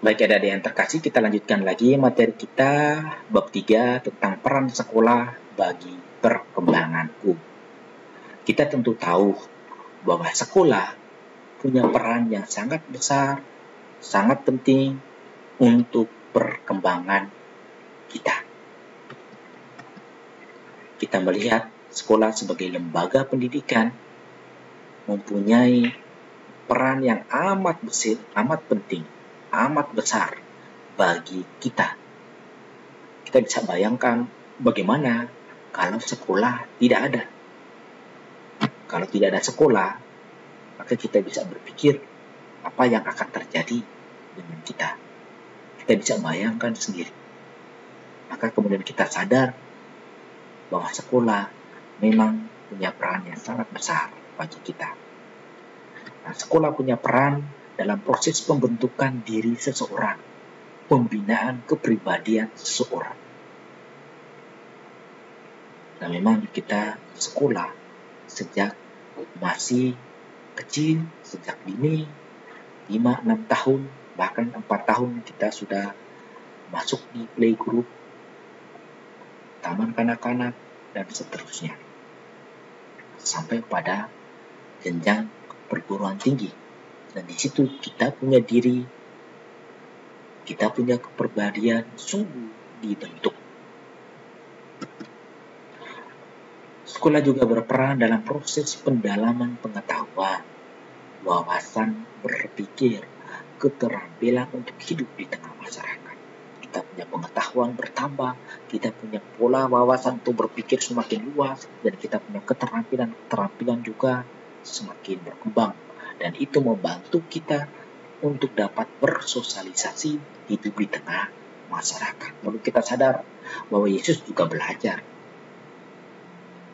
Baik, adik-adik yang terkasih, kita lanjutkan lagi materi kita bab 3 tentang peran sekolah bagi perkembanganku. Kita tentu tahu bahwa sekolah punya peran yang sangat besar, sangat penting untuk perkembangan kita. Kita melihat sekolah sebagai lembaga pendidikan mempunyai peran yang amat penting, amat besar bagi kita. Kita bisa bayangkan bagaimana kalau sekolah tidak ada. Kalau tidak ada sekolah, maka kita bisa berpikir apa yang akan terjadi dengan kita. Kita bisa bayangkan sendiri. Maka kemudian kita sadar bahwa sekolah memang punya peran yang sangat besar bagi kita. Nah, sekolah punya peran dalam proses pembentukan diri seseorang, pembinaan kepribadian seseorang. Nah, memang kita sekolah sejak masih kecil, sejak dini, 5-6 tahun, bahkan 4 tahun kita sudah masuk di playgroup, taman kanak-kanak, dan seterusnya. Sampai pada jenjang perguruan tinggi. Dan di situ kita punya diri, kita punya kepribadian sungguh dibentuk. Sekolah juga berperan dalam proses pendalaman pengetahuan, wawasan berpikir, keterampilan untuk hidup di tengah masyarakat. Kita punya pengetahuan bertambah, kita punya pola wawasan untuk berpikir semakin luas, dan kita punya keterampilan juga semakin berkembang. Dan itu membantu kita untuk dapat bersosialisasi hidup di tengah masyarakat. Lalu kita sadar bahwa Yesus juga belajar.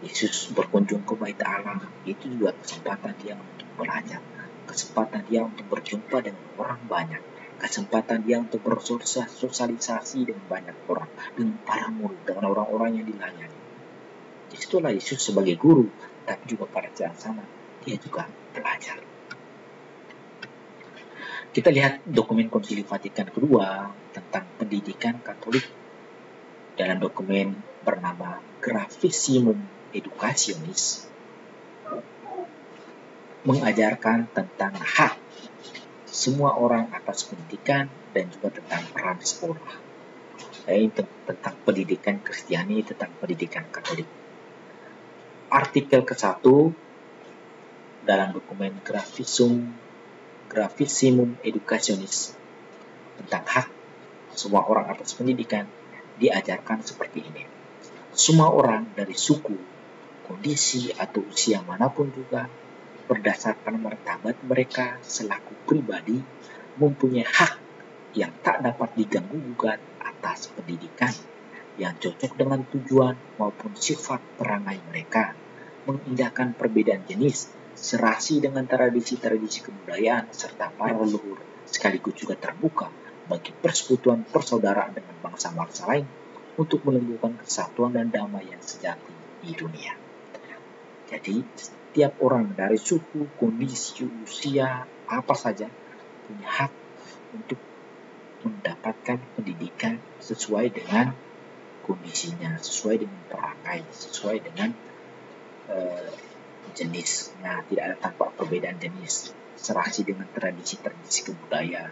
Yesus berkunjung ke Bait Allah, itu juga kesempatan dia untuk belajar, kesempatan dia untuk berjumpa dengan orang banyak, kesempatan dia untuk bersosialisasi dengan banyak orang, dengan para murid, dengan orang-orang yang dilayani. Disitulah Yesus sebagai guru, tapi juga pada saat sama dia juga belajar. Kita lihat dokumen Konsili Vatikan II tentang pendidikan Katolik dalam dokumen bernama Gravissimum Educationis, mengajarkan tentang hak semua orang atas pendidikan dan juga tentang peran sekolah, yaitu tentang pendidikan Kristiani, tentang pendidikan Katolik. Artikel ke-1 dalam dokumen Gravissimum Educationis tentang hak semua orang atas pendidikan diajarkan seperti ini. Semua orang dari suku, kondisi, atau usia manapun juga, berdasarkan martabat mereka selaku pribadi, mempunyai hak yang tak dapat diganggu-gugat atas pendidikan yang cocok dengan tujuan maupun sifat perangai mereka, mengindahkan perbedaan jenis, serasi dengan tradisi-tradisi kebudayaan serta para leluhur, sekaligus juga terbuka bagi persekutuan persaudaraan dengan bangsa-bangsa lain untuk menumbuhkan kesatuan dan damai yang sejati di dunia. Jadi, setiap orang dari suku, kondisi, usia, apa saja punya hak untuk mendapatkan pendidikan sesuai dengan kondisinya, sesuai dengan perangai, sesuai dengan jenisnya, tidak ada tanpa perbedaan jenis, serasi dengan tradisi-tradisi kebudayaan.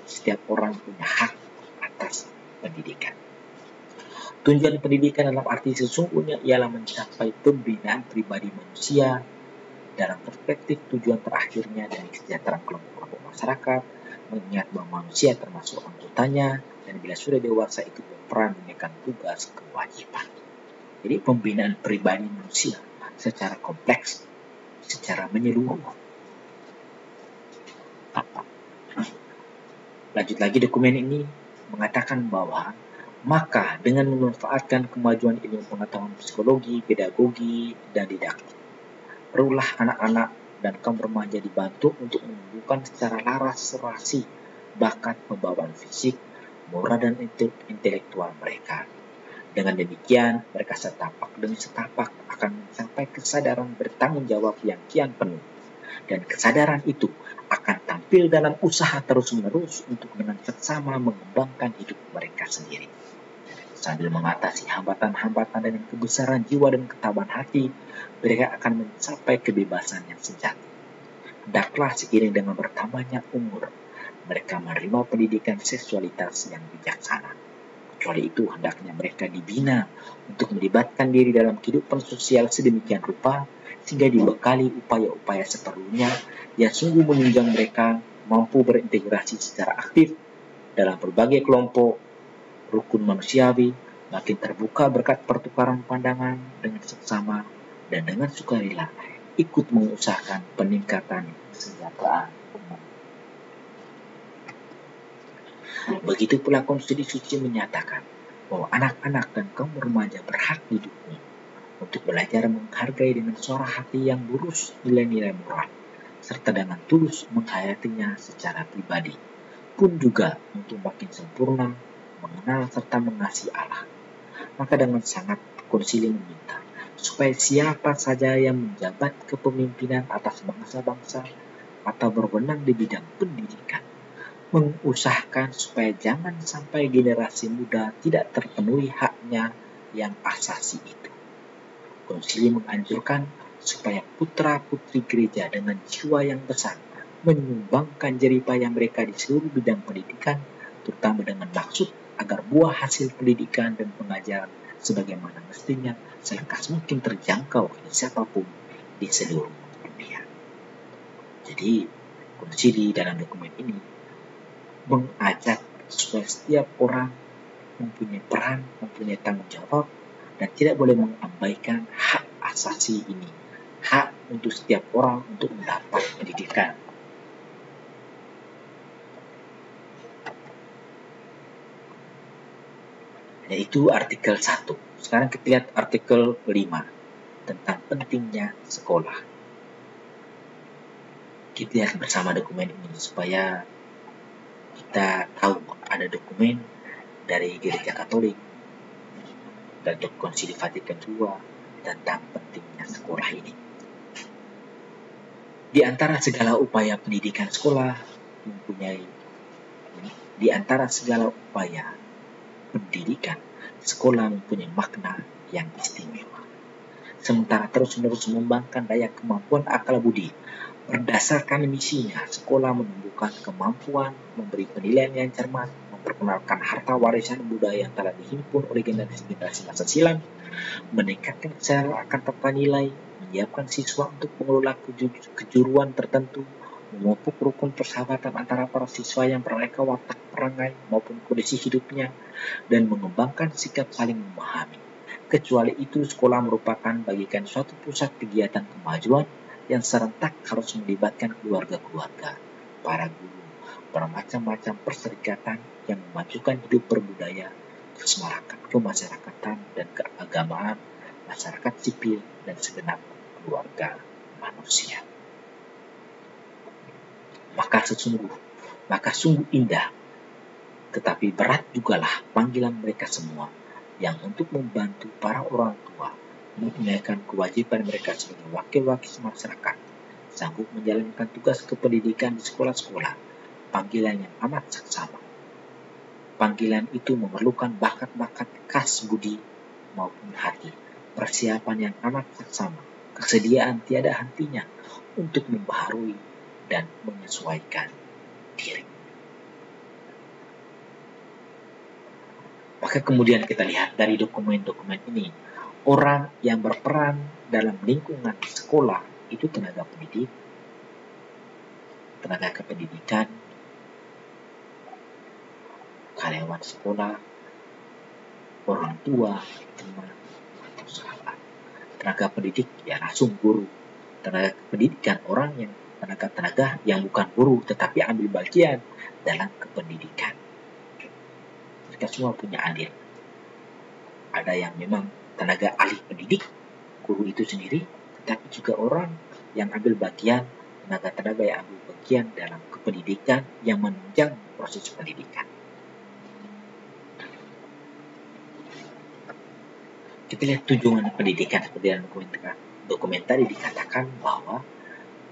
Setiap orang punya hak atas pendidikan. Tujuan pendidikan dalam arti sesungguhnya ialah mencapai pembinaan pribadi manusia dalam perspektif tujuan terakhirnya dari kesejahteraan kelompok-kelompok masyarakat, mengingat bahwa manusia termasuk anggotanya, dan bila sudah dewasa itu berperan menunaikan tugas kewajiban. Jadi pembinaan pribadi manusia secara kompleks, secara menyeluruh. Lanjut lagi, dokumen ini mengatakan bahwa maka dengan memanfaatkan kemajuan ilmu pengetahuan psikologi, pedagogi, dan didaktik, perlulah anak-anak dan kaum remaja dibantu untuk menumbuhkan secara laras serasi bakat pembawaan fisik, moral, dan intelektual mereka. Dengan demikian, mereka setapak demi setapak akan mencapai kesadaran bertanggung jawab yang kian penuh. Dan kesadaran itu akan akan tampil dalam usaha terus-menerus untuk dengan seksama mengembangkan hidup mereka sendiri. Sambil mengatasi hambatan-hambatan dengan kebesaran jiwa dan ketabahan hati, mereka akan mencapai kebebasan yang sejati. Hendaklah seiring dengan bertambahnya umur, mereka menerima pendidikan seksualitas yang bijaksana. Kecuali itu, hendaknya mereka dibina untuk melibatkan diri dalam kehidupan sosial sedemikian rupa, sehingga dibekali upaya-upaya seperlunya yang sungguh menunjang mereka mampu berintegrasi secara aktif dalam berbagai kelompok rukun manusiawi, makin terbuka berkat pertukaran pandangan dengan seksama dan dengan sukarela ikut mengusahakan peningkatan kesejahteraan umum. Begitu pula Konstitusi Suci menyatakan bahwa anak-anak dan kaum remaja berhak hidupnya untuk belajar menghargai dengan suara hati yang lurus nilai-nilai moral, serta dengan tulus menghayatinya secara pribadi, pun juga untuk makin sempurna mengenal serta mengasihi Allah. Maka dengan sangat konsili meminta supaya siapa saja yang menjabat kepemimpinan atas bangsa-bangsa atau berwenang di bidang pendidikan mengusahakan supaya jangan sampai generasi muda tidak terpenuhi haknya yang asasi itu. Konsili menganjurkan supaya putra-putri gereja dengan jiwa yang besar menyumbangkan jeripaya mereka di seluruh bidang pendidikan, terutama dengan maksud agar buah hasil pendidikan dan pengajaran sebagaimana mestinya selekas mungkin terjangkau oleh siapapun di seluruh dunia. Jadi, konsili dalam dokumen ini mengajak supaya setiap orang mempunyai peran, mempunyai tanggung jawab, dan tidak boleh mengabaikan hak asasi ini, hak untuk setiap orang untuk mendapat pendidikan. Yaitu artikel 1. Sekarang kita lihat artikel 5 tentang pentingnya sekolah. Kita lihat bersama dokumen ini supaya kita tahu ada dokumen dari Gereja Katolik dan Konsili Vatikan II tentang pentingnya sekolah ini. Di antara segala upaya pendidikan sekolah mempunyai makna yang istimewa. Sementara terus-menerus mengembangkan daya kemampuan akal budi, berdasarkan misinya, sekolah menumbuhkan kemampuan, memberi penilaian yang cermat, memperkenalkan harta warisan budaya yang telah dihimpun oleh generasi-generasi masa silam, meningkatkan kesadaran akan tata nilai, menyiapkan siswa untuk mengelola kejuruan tertentu, memupuk rukun persahabatan antara para siswa yang beraneka watak perangai maupun kondisi hidupnya, dan mengembangkan sikap saling memahami. Kecuali itu, sekolah merupakan bagikan suatu pusat kegiatan kemajuan yang serentak harus melibatkan keluarga-keluarga, para guru, bermacam-macam perserikatan yang memajukan hidup berbudaya, kemasyarakatan dan keagamaan, masyarakat sipil, dan segenap keluarga manusia. Maka sungguh indah, tetapi berat jugalah panggilan mereka semua yang untuk membantu para orang tua menunaikan kewajiban mereka sebagai wakil-wakil masyarakat, sanggup menjalankan tugas kependidikan di sekolah-sekolah, panggilan yang amat saksama. Panggilan itu memerlukan bakat-bakat khas budi maupun hati, persiapan yang amat saksama, kesediaan tiada hentinya untuk membaharui dan menyesuaikan diri. Maka kemudian kita lihat dari dokumen-dokumen ini, orang yang berperan dalam lingkungan sekolah itu tenaga pendidik, tenaga kependidikan, karyawan sekolah, orang tua, teman, atau sahabat. Tenaga pendidik ya langsung guru. Tenaga pendidikan orang yang tenaga yang bukan guru tetapi ambil bagian dalam kependidikan. Mereka semua punya andil. Ada yang memang tenaga ahli pendidik, guru itu sendiri, tetapi juga orang yang ambil bagian, tenaga-tenaga yang ambil bagian dalam kependidikan yang menunjang proses pendidikan. Kita lihat tujuan pendidikan seperti dalam dokumen tadi dikatakan bahwa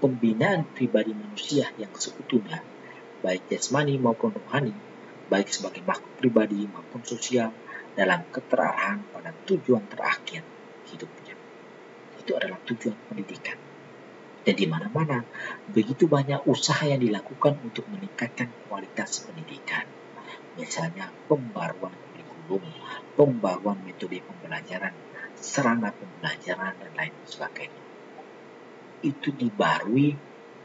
pembinaan pribadi manusia yang seutuhnya, baik jasmani maupun rohani, baik sebagai makhluk pribadi maupun sosial, dalam keterarahan pada tujuan terakhir hidupnya. Itu adalah tujuan pendidikan. Dan di mana-mana begitu banyak usaha yang dilakukan untuk meningkatkan kualitas pendidikan. Misalnya pembaruan kurikulum, pembaruan metode pembelajaran, sarana pembelajaran, dan lain sebagainya. Itu dibarui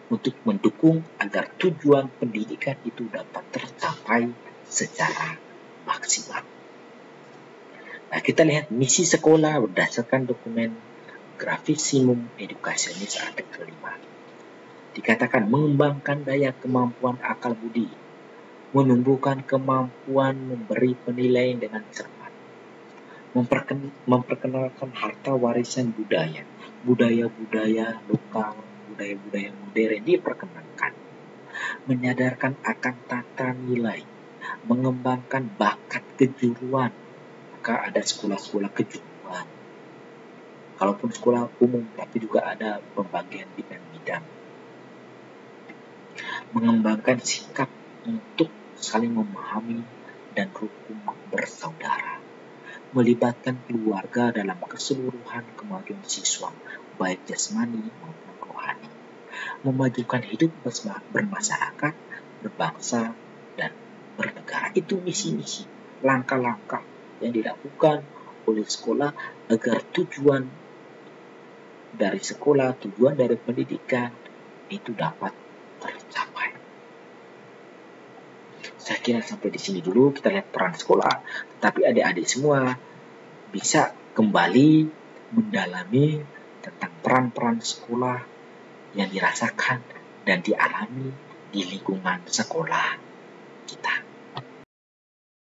untuk mendukung agar tujuan pendidikan itu dapat tercapai secara maksimal. Nah, kita lihat misi sekolah berdasarkan dokumen Gravissimum Educationis artikel 5. Dikatakan mengembangkan daya kemampuan akal budi, menumbuhkan kemampuan memberi penilaian dengan cermat, memperkenalkan harta warisan budaya, budaya-budaya lokal, budaya-budaya modern diperkenalkan, menyadarkan akan tata nilai, mengembangkan bakat kejuruan. Maka ada sekolah-sekolah kejuruan, kalaupun sekolah umum, tapi juga ada pembagian bidang-bidang. Mengembangkan sikap untuk saling memahami dan rukun bersaudara. Melibatkan keluarga dalam keseluruhan kemajuan siswa, baik jasmani maupun rohani. Memajukan hidup bermasyarakat, berbangsa, dan bernegara. Itu misi-misi, langkah-langkah yang dilakukan oleh sekolah agar tujuan dari sekolah, tujuan dari pendidikan itu dapat tercapai. Saya kira sampai di sini dulu kita lihat peran sekolah. Tetapi adik-adik semua bisa kembali mendalami tentang peran-peran sekolah yang dirasakan dan dialami di lingkungan sekolah.